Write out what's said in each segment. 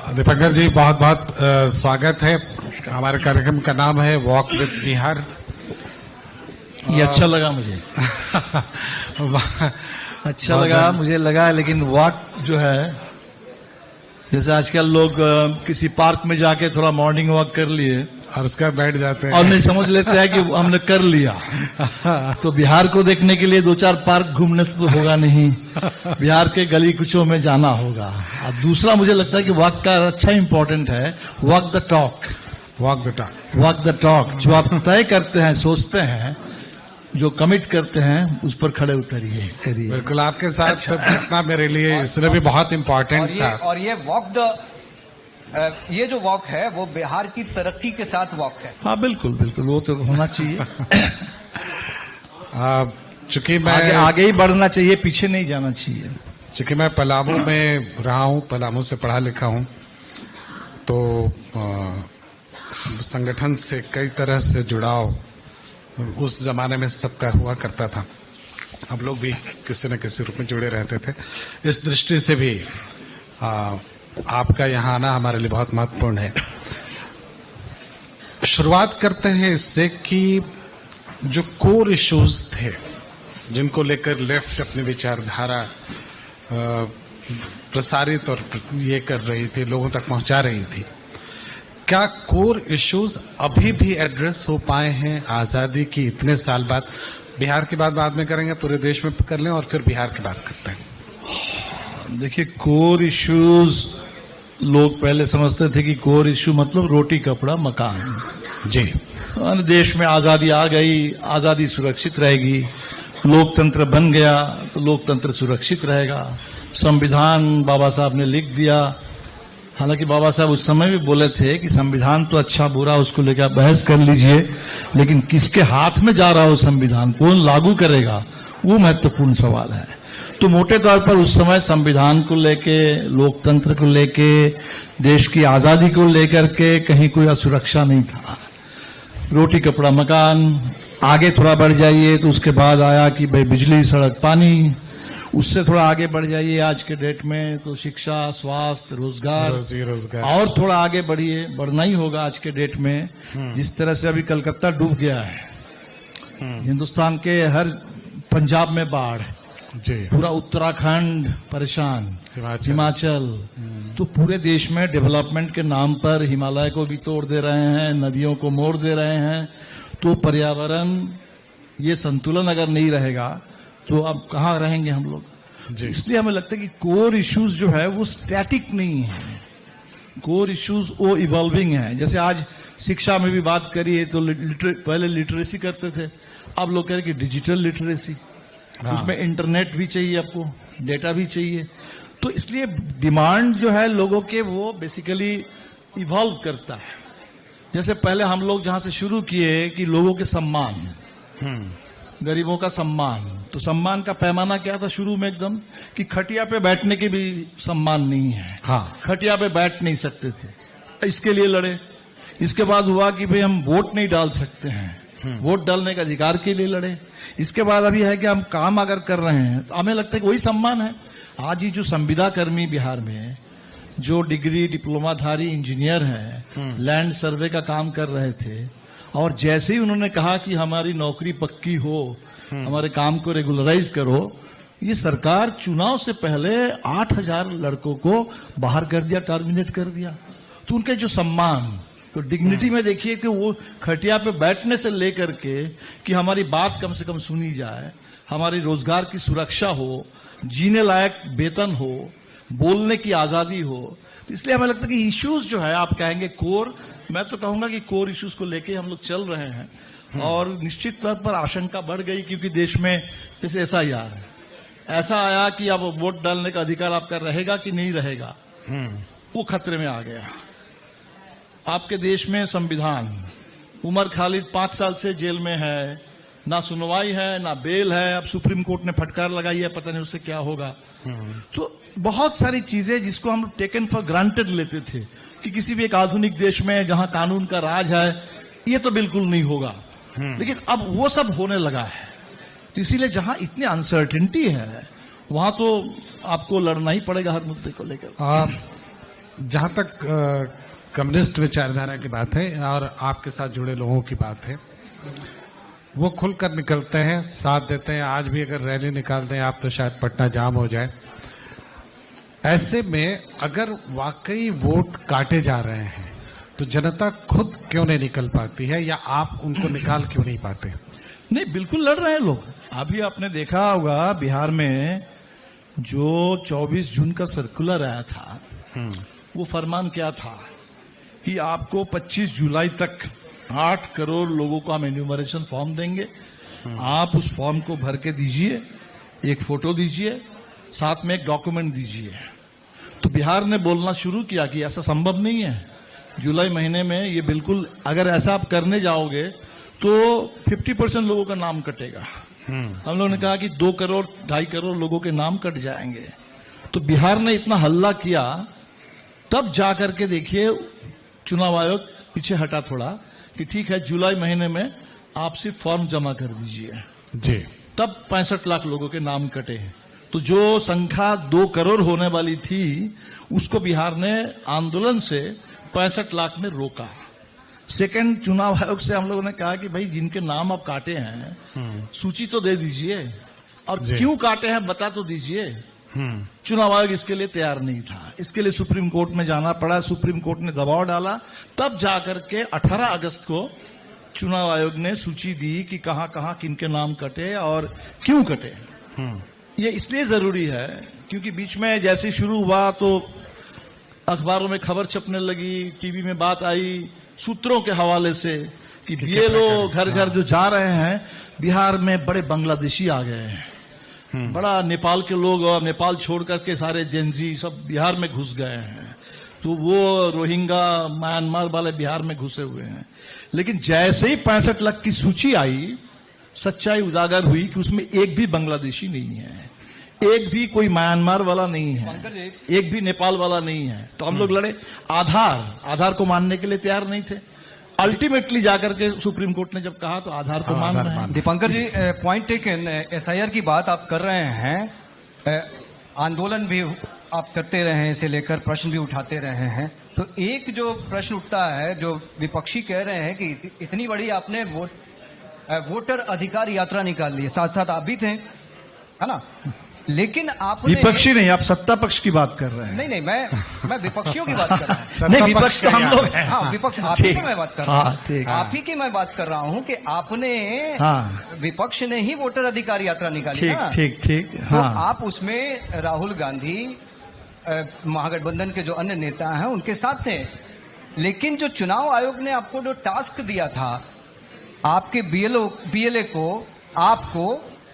दीपंकर जी, बहुत बहुत स्वागत है। हमारे कार्यक्रम का नाम है वॉक विद बिहार। ये अच्छा लगा मुझे। अच्छा लगा मुझे लगा, लेकिन वॉक जो है, जैसे आजकल लोग किसी पार्क में जाके थोड़ा मॉर्निंग वॉक कर लिए और उसका बैठ जाते हैं और नहीं समझ लेते हैं कि हमने कर लिया। तो बिहार को देखने के लिए 2-4 पार्क घूमने से तो होगा नहीं, बिहार के गली कुचों में जाना होगा। और दूसरा मुझे लगता है कि वॉक का अच्छा इंपॉर्टेंट है, walk the talk. Walk the talk, walk the talk. जो आप तय करते हैं, सोचते हैं, जो कमिट करते हैं, उस पर खड़े उतरिए, करिए। बिल्कुल आपके साथ बैठना मेरे लिए इसलिए भी बहुत इम्पोर्टेंट था। और ये वॉक द ये जो वॉक है वो बिहार की तरक्की के साथ वॉक है। हाँ बिल्कुल बिल्कुल, वो तो होना चाहिए। चूंकि मैं आगे ही बढ़ना चाहिए, पीछे नहीं जाना चाहिए। चूंकि मैं पलामू में रहा हूँ, पलामू से पढ़ा लिखा हूँ, तो संगठन से कई तरह से जुड़ाव उस जमाने में सबका हुआ करता था। हम लोग भी किसी न किसी रूप में जुड़े रहते थे। इस दृष्टि से भी आपका यहाँ आना हमारे लिए बहुत महत्वपूर्ण है। शुरुआत करते हैं इससे कि जो कोर इश्यूज थे जिनको लेकर लेफ्ट अपनी विचारधारा प्रसारित और ये कर रही थी, लोगों तक पहुंचा रही थी, क्या कोर इश्यूज अभी भी एड्रेस हो पाए हैं आजादी की इतने साल बाद? बिहार की बात बाद में करेंगे, पूरे देश में कर लें और फिर बिहार की बात करते हैं। देखिए, कोर इश्यूज लोग पहले समझते थे कि कोर इश्यू मतलब रोटी कपड़ा मकान। जी, देश में आजादी आ गई, आजादी सुरक्षित रहेगी, लोकतंत्र बन गया तो लोकतंत्र सुरक्षित रहेगा, संविधान बाबा साहब ने लिख दिया। हालांकि बाबा साहब उस समय भी बोले थे कि संविधान तो अच्छा बुरा उसको लेकर आप बहस कर लीजिए, लेकिन किसके हाथ में जा रहा हो संविधान, कौन लागू करेगा, वो महत्वपूर्ण सवाल है। तो मोटे तौर पर उस समय संविधान को लेके, लोकतंत्र को लेके, देश की आजादी को लेकर के कहीं कोई असुरक्षा नहीं था। रोटी कपड़ा मकान। आगे थोड़ा बढ़ जाइए तो उसके बाद आया कि भाई बिजली सड़क पानी। उससे थोड़ा आगे बढ़ जाइए आज के डेट में तो शिक्षा, स्वास्थ्य, रोजगार। और थोड़ा आगे बढ़िए, बढ़ना ही होगा आज के डेट में। जिस तरह से अभी कलकत्ता डूब गया है, हिंदुस्तान के हर, पंजाब में बाढ़, जी, पूरा उत्तराखंड परेशान, हिमाचल। तो पूरे देश में डेवलपमेंट के नाम पर हिमालय को भी तोड़ दे रहे हैं, नदियों को मोड़ दे रहे हैं। तो पर्यावरण, ये संतुलन अगर नहीं रहेगा तो अब कहाँ रहेंगे हम लोग। इसलिए हमें लगता है कि कोर इश्यूज जो है वो स्टैटिक नहीं है, कोर इश्यूज वो इवॉल्विंग है। जैसे आज शिक्षा में भी बात करिए तो पहले लिटरेसी करते थे, अब लोग कह रहे कि डिजिटल लिटरेसी। उसमें इंटरनेट भी चाहिए, आपको डेटा भी चाहिए। तो इसलिए डिमांड जो है लोगों के, वो बेसिकली इवॉल्व करता है। जैसे पहले हम लोग जहां से शुरू किए कि लोगों के सम्मान, गरीबों का सम्मान, तो सम्मान का पैमाना क्या था शुरू में एकदम कि खटिया पे बैठने के भी सम्मान नहीं है। हाँ, खटिया पे बैठ नहीं सकते थे, इसके लिए लड़े। इसके बाद हुआ कि भाई हम वोट नहीं डाल सकते हैं, वोट डालने का अधिकार के लिए लड़े। इसके बाद अभी है कि हम काम अगर कर रहे हैं तो हमें लगता है कि वही सम्मान है। आज ही जो संविदा कर्मी बिहार में, जो डिग्री डिप्लोमाधारी इंजीनियर हैं, लैंड सर्वे का काम कर रहे थे, और जैसे ही उन्होंने कहा कि हमारी नौकरी पक्की हो, हमारे काम को रेगुलराइज करो, ये सरकार चुनाव से पहले 8,000 लड़कों को बाहर कर दिया, टर्मिनेट कर दिया। तो उनके जो सम्मान, तो डिग्निटी में देखिए कि वो खटिया पे बैठने से लेकर के कि हमारी बात कम से कम सुनी जाए, हमारी रोजगार की सुरक्षा हो, जीने लायक वेतन हो, बोलने की आजादी हो। तो इसलिए हमें लगता है कि इश्यूज जो है, आप कहेंगे कोर, मैं तो कहूंगा कि कोर इश्यूज को लेके हम लोग चल रहे हैं। और निश्चित तौर पर आशंका बढ़ गई, क्योंकि देश में जैसे SIR ऐसा आया कि अब वोट डालने का अधिकार आपका रहेगा कि नहीं रहेगा, वो खतरे में आ गया। आपके देश में संविधान, उमर खालिद 5 साल से जेल में है, ना सुनवाई है, ना बेल है। अब सुप्रीम कोर्ट ने फटकार लगाई है, पता नहीं उससे क्या होगा। तो बहुत सारी चीजें जिसको हम टेकन फॉर ग्रांटेड लेते थे कि किसी भी एक आधुनिक देश में जहां कानून का राज है, ये तो बिल्कुल नहीं होगा, लेकिन अब वो सब होने लगा है। तो इसीलिए जहां इतनी अनसर्टेनिटी है, वहां तो आपको लड़ना ही पड़ेगा हर मुद्दे को लेकर। जहां तक कम्युनिस्ट विचारधारा की बात है और आपके साथ जुड़े लोगों की बात है, वो खुलकर निकलते हैं, साथ देते हैं। आज भी अगर रैली निकालते हैं आप तो शायद पटना जाम हो जाए। ऐसे में अगर वाकई वोट काटे जा रहे हैं तो जनता खुद क्यों नहीं निकल पाती है, या आप उनको निकाल क्यों नहीं पाते? नहीं, बिल्कुल लड़ रहे हैं लोग। अभी आपने देखा होगा बिहार में जो 24 जून का सर्कुलर आया था, वो फरमान क्या था कि आपको 25 जुलाई तक 8 करोड़ लोगों को हम एन्यूमरेशन फॉर्म देंगे। आप उस फॉर्म को भर के दीजिए, एक फोटो दीजिए, साथ में एक डॉक्यूमेंट दीजिए। तो बिहार ने बोलना शुरू किया कि ऐसा संभव नहीं है, जुलाई महीने में ये बिल्कुल, अगर ऐसा आप करने जाओगे तो 50% लोगों का नाम कटेगा। हम लोगों ने कहा कि 2 करोड़ 2.5 करोड़ लोगों के नाम कट जाएंगे। तो बिहार ने इतना हल्ला किया, तब जाकर के देखिए चुनाव आयोग पीछे हटा थोड़ा कि ठीक है जुलाई महीने में आप सिर्फ फॉर्म जमा कर दीजिए जी। तब 65 लाख लोगों के नाम कटे। तो जो संख्या 2 करोड़ होने वाली थी उसको बिहार ने आंदोलन से 65 लाख में रोका। सेकंड, चुनाव आयोग से हम लोगों ने कहा कि भाई जिनके नाम आप काटे हैं सूची तो दे दीजिए, और क्यों काटे हैं बता तो दीजिए। चुनाव आयोग इसके लिए तैयार नहीं था। इसके लिए सुप्रीम कोर्ट में जाना पड़ा, सुप्रीम कोर्ट ने दबाव डाला, तब जाकर के 18 अगस्त को चुनाव आयोग ने सूची दी कि कहां कहां किनके नाम कटे और क्यों कटे। ये इसलिए जरूरी है क्योंकि बीच में जैसे शुरू हुआ तो अखबारों में खबर छपने लगी, टीवी में बात आई सूत्रों के हवाले से कि बीएलओ घर घर जो जा रहे हैं, बिहार में बड़े बांग्लादेशी आ गए हैं, बड़ा नेपाल के लोग, और नेपाल छोड़ करके सारे जेनजी सब बिहार में घुस गए हैं। तो वो रोहिंग्या म्यांमार वाले बिहार में घुसे हुए हैं। लेकिन जैसे ही 65 लाख की सूची आई, सच्चाई उजागर हुई कि उसमें एक भी बांग्लादेशी नहीं है, एक भी कोई म्यांमार वाला नहीं है, एक भी नेपाल वाला नहीं है। तो हम लोग लड़े, आधार को मानने के लिए तैयार नहीं थे। अल्टीमेटली जाकर के सुप्रीम कोर्ट ने जब कहा तो आधार को मान रहे हैं। दीपंकर जी, पॉइंट टेकन। एसआईआर की बात आप कर रहे हैं, आंदोलन भी आप करते रहे हैं, इसे लेकर प्रश्न भी उठाते रहे हैं। तो एक जो प्रश्न उठता है, जो विपक्षी कह रहे हैं कि इतनी बड़ी आपने वोटर अधिकार यात्रा निकाल ली, साथ साथ आप भी थे, है ना, लेकिन आपने विपक्षी नहीं, आप सत्ता पक्ष की बात कर रहे हैं। नहीं, मैं विपक्षियों की बात कर रहा हूँ। नहीं, विपक्ष तो हम लोग हैं। हाँ, विपक्ष आप ही की मैं बात कर रहा हूँ। ठीक, आप ही की मैं बात कर रहा हूँ कि आपने, विपक्ष ने ही वोटर अधिकार यात्रा निकाली ना। ठीक। तो आप उसमें राहुल गांधी, महागठबंधन के जो अन्य नेता हैं उनके साथ थे, लेकिन जो चुनाव आयोग ने आपको जो टास्क दिया था, आपके बीएलए को,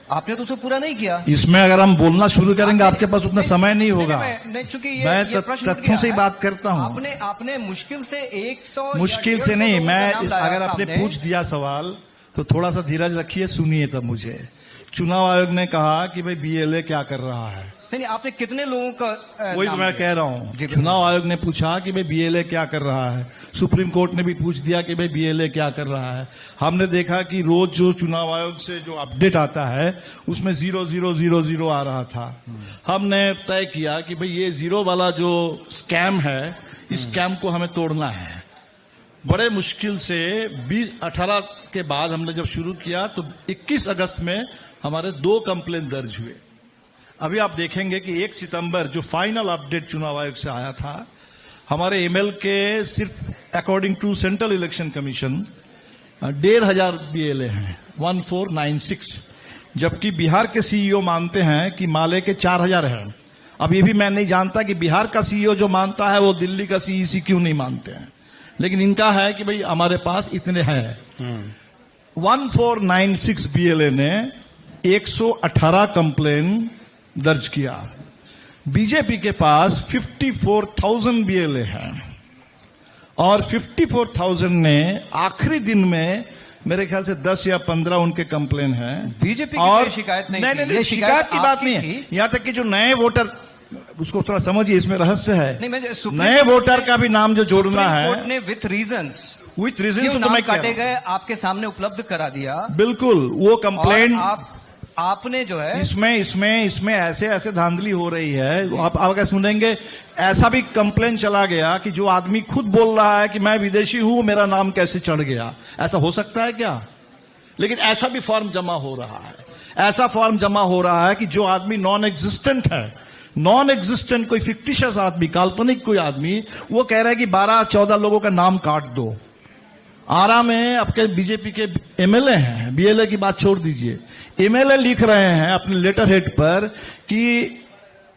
आपने तो उसे पूरा नहीं किया। इसमें अगर हम बोलना शुरू करेंगे आपके पास उतना समय नहीं होगा। चूंकि मैं तथ्यों से ही बात करता हूँ। आपने मुश्किल से 100 मुश्किल से नहीं, मैं अगर आपने पूछ दिया सवाल तो थोड़ा सा धीरज रखिए, सुनिए तब मुझे। चुनाव आयोग ने कहा कि भाई बीएलए क्या कर रहा है। नहीं, आपने कितने लोगों का वही तो मैं कह रहा हूँ। चुनाव आयोग ने पूछा कि भाई बीएलए क्या कर रहा है, सुप्रीम कोर्ट ने भी पूछ दिया कि भाई बीएलए क्या कर रहा है। हमने देखा कि रोज जो चुनाव आयोग से जो अपडेट आता है उसमें 0000 आ रहा था। हमने तय किया कि भाई ये 0 वाला जो स्कैम है, इस स्कैम को हमें तोड़ना है। बड़े मुश्किल से 18 के बाद हमने जब शुरू किया तो 21 अगस्त में हमारे 2 कंप्लेन दर्ज हुए। अभी आप देखेंगे कि 1 सितंबर जो फाइनल अपडेट चुनाव आयोग से आया था, हमारे एमएल के सिर्फ according to central election commission 1,500 BLA हैं, 1496, जबकि बिहार के सीईओ मानते हैं कि माले के 4,000 हैं। अब ये भी मैं नहीं जानता कि बिहार का सीईओ जो मानता है वो दिल्ली का सीईसी क्यों नहीं मानते हैं, लेकिन इनका है कि भाई हमारे पास इतने हैं। 1496 बीएलए ने 118 कंप्लेन दर्ज किया। बीजेपी के पास 54,000 बीएलए हैं और 54,000 ने आखिरी दिन में मेरे ख्याल से 10 या 15 उनके कंप्लेन हैं। बीजेपी और की शिकायत नहीं, नहीं, शिकायत की बात नहीं है। यहाँ तक कि जो नए वोटर, उसको थोड़ा समझिए, इसमें रहस्य है। नए वोटर का भी नाम जो जोड़ना है, कोर्ट ने विथ रीजंस तो मैं काटे गए आपके सामने उपलब्ध करा दिया। बिल्कुल, वो कंप्लेन आप आपने जो है इसमें ऐसे धांधली हो रही है। आप अगर सुनेंगे, ऐसा भी कंप्लेन चला गया कि जो आदमी खुद बोल रहा है कि मैं विदेशी हूं, मेरा नाम कैसे चढ़ गया। ऐसा हो सकता है क्या? लेकिन ऐसा भी फॉर्म जमा हो रहा है, ऐसा फॉर्म जमा हो रहा है कि जो आदमी नॉन एग्जिस्टेंट है, नॉन एग्जिस्टेंट कोई फिक्टिशियस आदमी, काल्पनिक कोई आदमी, वो कह रहा है कि 12-14 लोगों का नाम काट दो। आरा में आपके बीजेपी के एमएलए हैं, बीएलए की बात छोड़ दीजिए, एमएलए लिख रहे हैं अपने लेटर हेड पर कि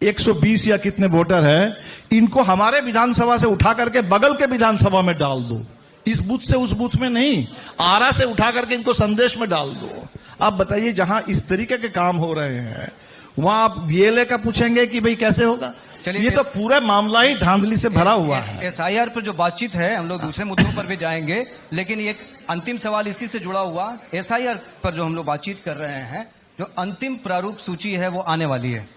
120 या कितने वोटर है, इनको हमारे विधानसभा से उठा करके बगल के विधानसभा में डाल दो, इस बूथ से उस बूथ में नहीं, आरा से उठा करके इनको संदेश में डाल दो। अब बताइए, जहां इस तरीके के काम हो रहे हैं वहां आप बीएलए का पूछेंगे कि भाई कैसे होगा? चलिए, ये तो पूरा मामला ही धांधली से भरा हुआ है। एसआईआर पर जो बातचीत है, हम लोग दूसरे मुद्दों पर भी जाएंगे, लेकिन एक अंतिम सवाल इसी से जुड़ा हुआ, एसआईआर पर जो हम लोग बातचीत कर रहे हैं, जो अंतिम प्रारूप सूची है वो आने वाली है।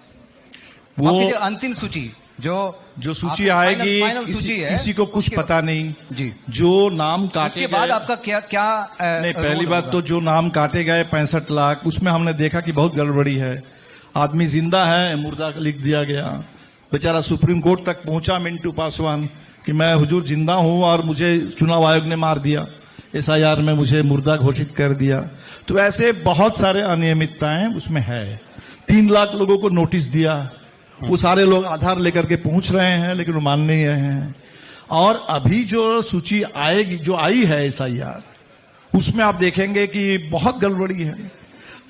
वो आपकी जो अंतिम सूची जो सूची आएगी, फाइनल सूची है, किसी को कुछ पता नहीं जी। जो नाम काटे उसके बाद आपका क्या नहीं, पहली बात तो जो नाम काटे गए 65 लाख, उसमें हमने देखा कि बहुत गड़बड़ी है। आदमी जिंदा है, मुर्दा लिख दिया गया। बेचारा सुप्रीम कोर्ट तक पहुंचा मिंटू पासवान कि मैं हुजूर जिंदा हूं और मुझे चुनाव आयोग ने मार दिया, एसआईआर में मुझे मुर्दा घोषित कर दिया। तो ऐसे बहुत सारे अनियमितताएं उसमें है। 3 लाख लोगों को नोटिस दिया, वो सारे लोग आधार लेकर के पहुंच रहे हैं, लेकिन वो मान नहीं रहे हैं। और अभी जो सूची आएगी, जो आई है एसआईआर, उसमें आप देखेंगे कि बहुत गड़बड़ी है।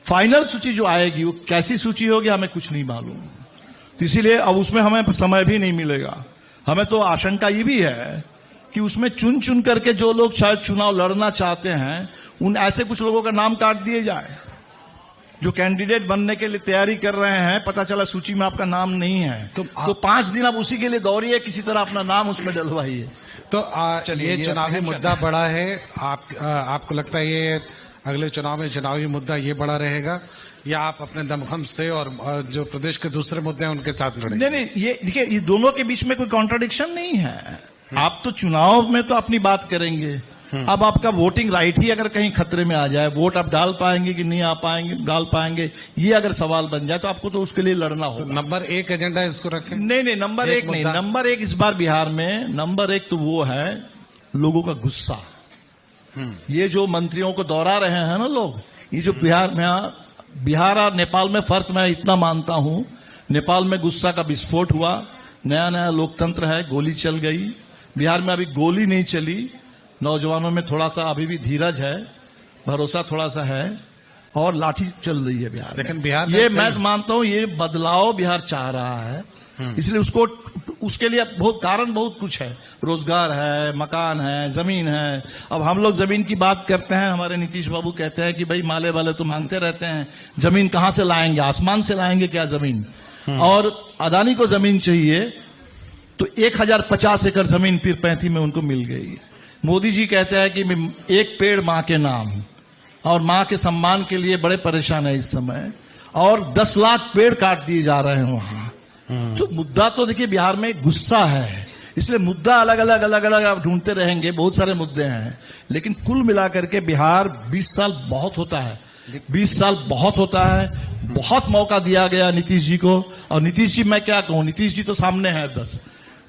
फाइनल सूची जो आएगी वो कैसी सूची होगी हमें कुछ नहीं मालूम, तो इसीलिए अब उसमें हमें समय भी नहीं मिलेगा। हमें तो आशंका ये भी है कि उसमें चुन चुन करके जो लोग शायद चुनाव लड़ना चाहते हैं, उन ऐसे कुछ लोगों का नाम काट दिए जाए जो कैंडिडेट बनने के लिए तैयारी कर रहे हैं। पता चला सूची में आपका नाम नहीं है, तो 5 दिन आप उसी के लिए दौड़िए, किसी तरह अपना नाम उसमें डलवाइए। तो ये चुनावी मुद्दा बड़ा है। आपको लगता है ये अगले चुनाव में चुनावी मुद्दा ये बड़ा रहेगा, या आप अपने दमखम से और जो प्रदेश के दूसरे मुद्दे हैं उनके साथ लड़ेंगे? नहीं, ये देखिए, ये दोनों के बीच में कोई कॉन्ट्रडिक्शन नहीं है। आप तो चुनाव में तो अपनी बात करेंगे। अब आपका वोटिंग राइट ही अगर कहीं खतरे में आ जाए, वोट आप डाल पाएंगे कि नहीं डाल पाएंगे, ये अगर सवाल बन जाए, तो आपको तो उसके लिए लड़ना होगा। तो नंबर 1 एजेंडा इसको रखें? नहीं, नंबर 1 नहीं, नंबर 1 इस बार बिहार में नंबर 1 तो वो है लोगों का गुस्सा। ये जो मंत्रियों को दोहरा रहे हैं ना लोग, ये जो बिहार और नेपाल में फर्क मैं इतना मानता हूं, नेपाल में गुस्सा का विस्फोट हुआ, नया नया लोकतंत्र है, गोली चल गई। बिहार में अभी गोली नहीं चली, नौजवानों में थोड़ा सा अभी भी धीरज है, भरोसा थोड़ा सा है, और लाठी चल रही है बिहार। लेकिन बिहार ये मैं मानता हूं ये बदलाव बिहार चाह रहा है, इसलिए उसके लिए कारण बहुत कुछ है, रोजगार है, मकान है, जमीन है। अब हम लोग जमीन की बात करते हैं, हमारे नीतीश बाबू कहते हैं कि भाई माले वाले तो मांगते रहते हैं, जमीन कहां से लाएंगे, आसमान से लाएंगे क्या जमीन? और अदानी को जमीन चाहिए तो 1050 एकड़ जमीन पीर पैंती में उनको मिल गई। मोदी जी कहते हैं कि एक पेड़ मां के नाम, और मां के सम्मान के लिए बड़े परेशान है इस समय, और 10 लाख पेड़ काट दिए जा रहे हैं वहां। तो मुद्दा तो देखिए बिहार में गुस्सा है, इसलिए मुद्दा अलग अलग आप ढूंढते रहेंगे, बहुत सारे मुद्दे हैं, लेकिन कुल मिलाकर के बिहार 20 साल बहुत होता है, 20 साल बहुत होता है। बहुत मौका दिया गया नीतीश जी को, और नीतीश जी मैं क्या कहूं, नीतीश जी तो सामने है, बस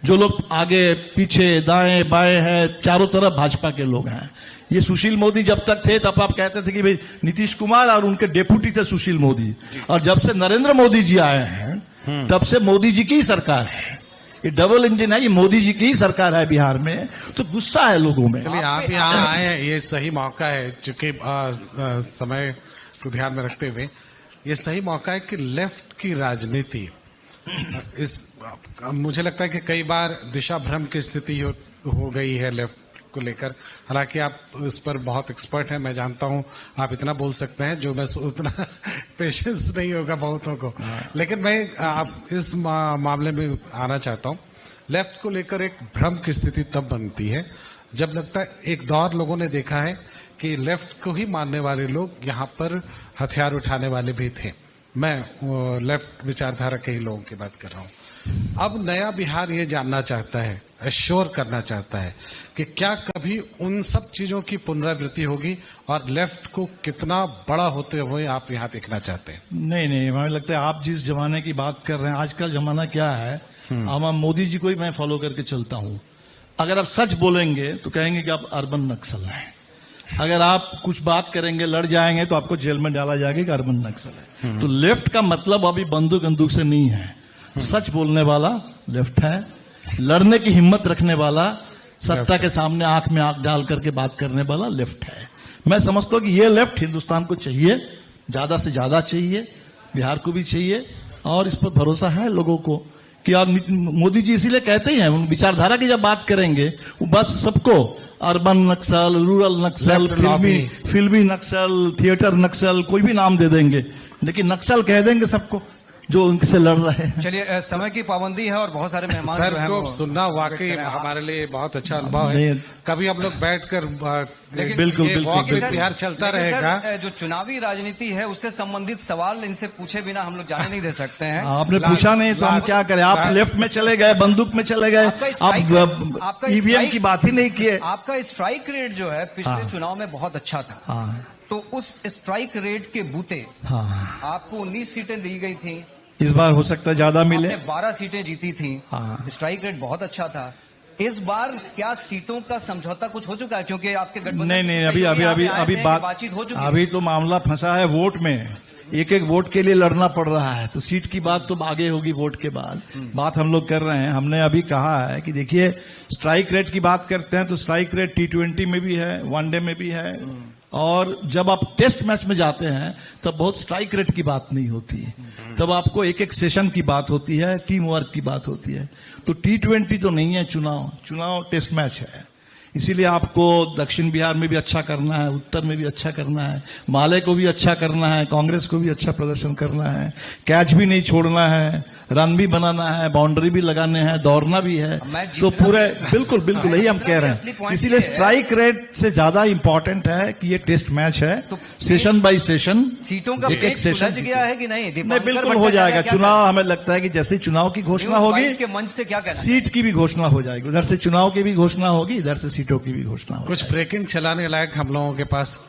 जो लोग आगे पीछे दाएं बाएं हैं, चारों तरफ भाजपा के लोग हैं। ये सुशील मोदी जब तक थे तब आप कहते थे कि भाई नीतीश कुमार और उनके डेप्यूटी थे सुशील मोदी, और जब से नरेंद्र मोदी जी आए हैं तब से मोदी जी की ही सरकार है। ये डबल इंजन है, ये मोदी जी की ही सरकार है बिहार में, तो गुस्सा है लोगों में। चलिए, आप यहाँ आए हैं, ये सही मौका है, चूंकि समय को ध्यान में रखते हुए ये सही मौका है कि लेफ्ट की राजनीति मुझे लगता है कि कई बार दिशा भ्रम की स्थिति हो गई है लेफ्ट को लेकर। हालांकि आप इस पर बहुत एक्सपर्ट हैं, मैं जानता हूं, आप इतना बोल सकते हैं जो मैं उतना पेशेंस नहीं होगा बहुतों को, लेकिन मैं आप इस मामले में आना चाहता हूं। लेफ्ट को लेकर एक भ्रम की स्थिति तब बनती है जब लगता है, एक दौर लोगों ने देखा है कि लेफ्ट को ही मानने वाले लोग यहाँ पर हथियार उठाने वाले भी थे। मैं लेफ्ट विचारधारा के ही लोगों की बात कर रहा हूं। अब नया बिहार ये जानना चाहता है एश्योर करना चाहता है कि क्या कभी उन सब चीजों की पुनरावृत्ति होगी और लेफ्ट को कितना बड़ा होते हुए आप यहाँ देखना चाहते हैं? नहीं, हमें लगता है आप जिस जमाने की बात कर रहे हैं, आज का जमाना क्या है, अब हम मोदी जी को ही मैं फॉलो करके चलता हूं। अगर आप सच बोलेंगे तो कहेंगे कि आप अर्बन नक्सल हैं, अगर आप कुछ बात करेंगे लड़ जाएंगे तो आपको जेल में डाला जाएगा कि अर्बन नक्सल है। तो लेफ्ट का मतलब अभी बंदूक से नहीं है, सच बोलने वाला लेफ्ट है, लड़ने की हिम्मत रखने वाला, सत्ता के सामने आंख में आंख डाल करके बात करने वाला लेफ्ट है। मैं समझता हूं कि ये लेफ्ट हिंदुस्तान को चाहिए, ज्यादा से ज्यादा चाहिए, बिहार को भी चाहिए, और इस पर भरोसा है लोगों को कि आप मोदी जी इसीलिए कहते ही हैं, उन विचारधारा की जब बात करेंगे वो बात सबको, अर्बन नक्सल, रूरल नक्सल, फिल्मी नक्सल, थिएटर नक्सल, कोई भी नाम दे देंगे, लेकिन नक्सल कह देंगे सबको जो उनसे लड़ रहे हैं। चलिए, समय की पाबंदी है और बहुत सारे मेहमान सर जो हैं को वो सुनना वाकई हमारे लिए बहुत अच्छा अनुभव है। कभी हम लोग बैठकर बिल्कुल बिहार चलता लेकिन रहेगा। सर, जो चुनावी राजनीति है उससे संबंधित सवाल इनसे पूछे बिना हम लोग जाने नहीं दे सकते हैं। आपने पूछा नहीं तो हम क्या करें? आप लेफ्ट में चले गए, बंदूक में चले गए, आप ईवीएम की बात ही नहीं किए। आपका स्ट्राइक रेट जो है पिछले चुनाव में बहुत अच्छा था, तो उस स्ट्राइक रेट के बूते आपको 19 सीटें दी गई थी, इस बार हो सकता है ज्यादा मिले। 12 सीटें जीती थी, स्ट्राइक रेट बहुत अच्छा था। इस बार क्या सीटों का समझौता कुछ हो चुका है? क्योंकि आपके गठबंधन नहीं, अभी बातचीत हो चुकी है। अभी तो मामला फंसा है वोट में, एक वोट के लिए लड़ना पड़ रहा है, तो सीट की बात तो आगे होगी वोट के बाद। बात हम लोग कर रहे हैं, हमने अभी कहा है कि देखिए स्ट्राइक रेट की बात करते हैं तो स्ट्राइक रेट T20 में भी है, वनडे में भी है, और जब आप टेस्ट मैच में जाते हैं तब बहुत स्ट्राइक रेट की बात नहीं होती है, तब आपको एक सेशन की बात होती है, टीम वर्क की बात होती है। तो T20 तो नहीं है, चुनाव टेस्ट मैच है, इसीलिए आपको दक्षिण बिहार में भी अच्छा करना है, उत्तर में भी अच्छा करना है, माले को भी अच्छा करना है, कांग्रेस को भी अच्छा प्रदर्शन करना है, कैच भी नहीं छोड़ना है, रन भी बनाना है, बाउंड्री भी लगाने हैं, दौड़ना भी है, तो पूरे बिल्कुल यही हम कह रहे हैं। इसीलिए स्ट्राइक रेट से ज्यादा इंपॉर्टेंट है कि ये टेस्ट मैच है, सेशन बाय सेशन, सीटों का एक सुलझ गया है कि नहीं? नहीं, बिल्कुल हो जाएगा। चुनाव हमें लगता है कि जैसे चुनाव की घोषणा होगी, के मंच से क्या कहना, सीट की भी घोषणा हो जाएगी, उधर से चुनाव की भी घोषणा होगी, इधर से सीटों की भी घोषणा होगी। कुछ ब्रेकिंग चलाने लायक हम लोगों के पास।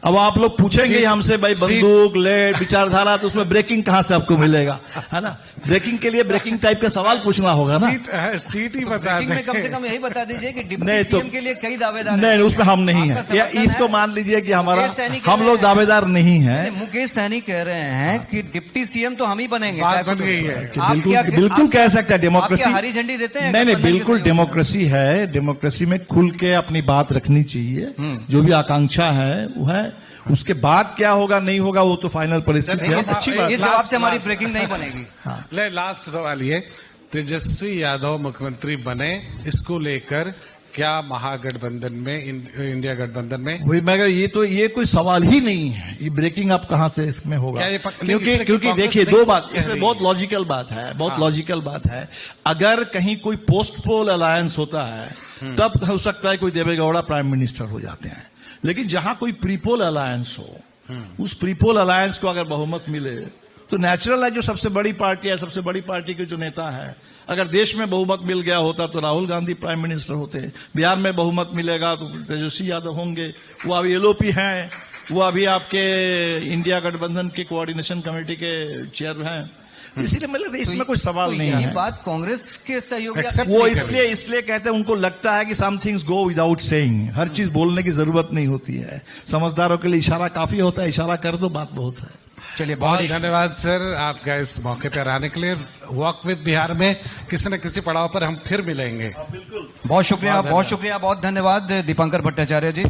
अब आप लोग पूछेंगे हमसे भाई बंदूक लेट विचारधारा, तो उसमें ब्रेकिंग कहां से आपको मिलेगा, है ना? ब्रेकिंग के लिए ब्रेकिंग टाइप का सवाल पूछना होगा ना। सीट ही बता दें। कम से कम यही बता दीजिए कि डिप्टी सीएम के लिए कई दावेदार हैं। नहीं, उसमें हम नहीं है, या इसको मान लीजिए कि हमारा, हम लोग दावेदार नहीं है। मुकेश सहनी कह रहे हैं कि डिप्टी सीएम तो हम ही बनेंगे। बात बन गई है। बिल्कुल कह सकते हैं, डेमोक्रेसी हरी झंडी देते हैं। नहीं, बिल्कुल डेमोक्रेसी है, डेमोक्रेसी में खुल के अपनी बात रखनी चाहिए, जो भी आकांक्षा है वो है, उसके बाद क्या होगा नहीं होगा वो तो फाइनल परिस्थिति है। अच्छी बात, इस जवाब से हमारी ब्रेकिंग नहीं बनेगी। ले लास्ट सवाल ये, तेजस्वी यादव मुख्यमंत्री बने, इसको लेकर क्या महागठबंधन में, इंडिया गठबंधन में? वही मैं ये कोई सवाल ही नहीं है, ये ब्रेकिंग आप कहां से इसमें होगा? क्योंकि देखिए दो बात, इसमें बहुत लॉजिकल बात है, बहुत लॉजिकल बात है। अगर कहीं कोई पोस्ट पोल अलायंस होता है तब हो सकता है कोई देवेगौड़ा प्राइम मिनिस्टर हो जाते हैं, लेकिन जहां कोई प्रीपोल अलायंस हो, उस प्रीपोल अलायंस को अगर बहुमत मिले तो नेचुरल है, जो सबसे बड़ी पार्टी है, सबसे बड़ी पार्टी के जो नेता है, अगर देश में बहुमत मिल गया होता तो राहुल गांधी प्राइम मिनिस्टर होते, बिहार में बहुमत मिलेगा तो तेजस्वी यादव होंगे, वो अभी LOP हैं, वो अभी आपके इंडिया गठबंधन के कोऑर्डिनेशन कमेटी के चेयर हैं, इसीलिए मतलब इसमें कोई सवाल नहीं है। ये बात कांग्रेस के सहयोग वो इसलिए कहते हैं, उनको लगता है कि some things go without saying, हर चीज बोलने की जरूरत नहीं होती है, समझदारों के लिए इशारा काफी होता है, इशारा कर दो बात बहुत है। चलिए, बहुत धन्यवाद सर आपका इस मौके पर आने के लिए। वॉक विद बिहार में किसी न किसी पड़ाव पर हम फिर मिलेंगे। बहुत शुक्रिया, बहुत धन्यवाद दीपंकर भट्टाचार्य जी।